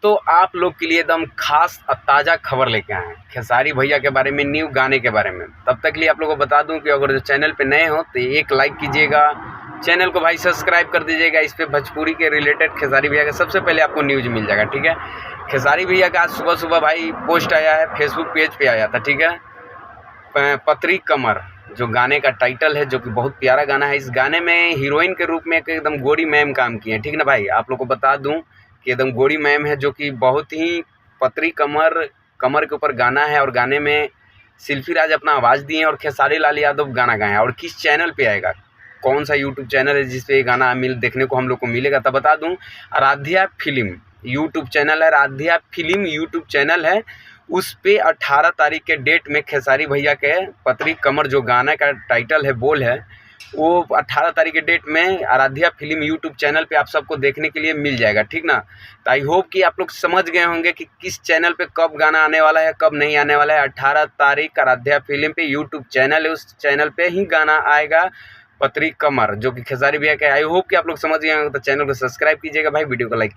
तो आप लोग के लिए एकदम खास और ताज़ा खबर लेके आए हैं खेसारी भैया के बारे में, न्यू गाने के बारे में। तब तक के लिए आप लोगों को बता दूं कि अगर जो चैनल पे नए हो तो एक लाइक कीजिएगा, चैनल को भाई सब्सक्राइब कर दीजिएगा। इस पे भोजपुरी के रिलेटेड खेसारी भैया का सबसे पहले आपको न्यूज़ मिल जाएगा, ठीक है। खेसारी भैया का आज सुबह सुबह भाई पोस्ट आया है, फेसबुक पेज पे आया था, ठीक है। पतरी कमर जो गाने का टाइटल है, जो कि बहुत प्यारा गाना है। इस गाने में हीरोइन के रूप में एकदम गौरी मैम काम की है, ठीक ना भाई। आप लोग को बता दूं कि एकदम गौरी मैम है, जो कि बहुत ही पतरी कमर के ऊपर गाना है। और गाने में शिल्पी राज अपना आवाज़ दिए हैं और खेसारी लाल यादव गाना गाए हैं। और किस चैनल पे आएगा, कौन सा यूट्यूब चैनल है जिस पे ये गाना देखने को हम लोग को मिलेगा, तब बता दूं। आराध्या फिल्म यूट्यूब चैनल है, आराध्या फिल्म यूट्यूब चैनल है। उस पे 18 तारीख के डेट में खेसारी भैया के पतरी कमर जो गाना का टाइटल है, बोल है, वो 18 तारीख के डेट में आराध्या फिल्म यूट्यूब चैनल पे आप सबको देखने के लिए मिल जाएगा, ठीक ना। तो आई होप कि आप लोग समझ गए होंगे कि किस चैनल पे कब गाना आने वाला है, कब नहीं आने वाला है। 18 तारीख आराध्या फिल्म पे यूट्यूब चैनल है, उस चैनल पे ही गाना आएगा पतरी कमर, जो कि खेसारी भैया का। आई होप कि आप लोग समझ गए होंगे। तो चैनल को सब्सक्राइब कीजिएगा भाई, वीडियो को लाइक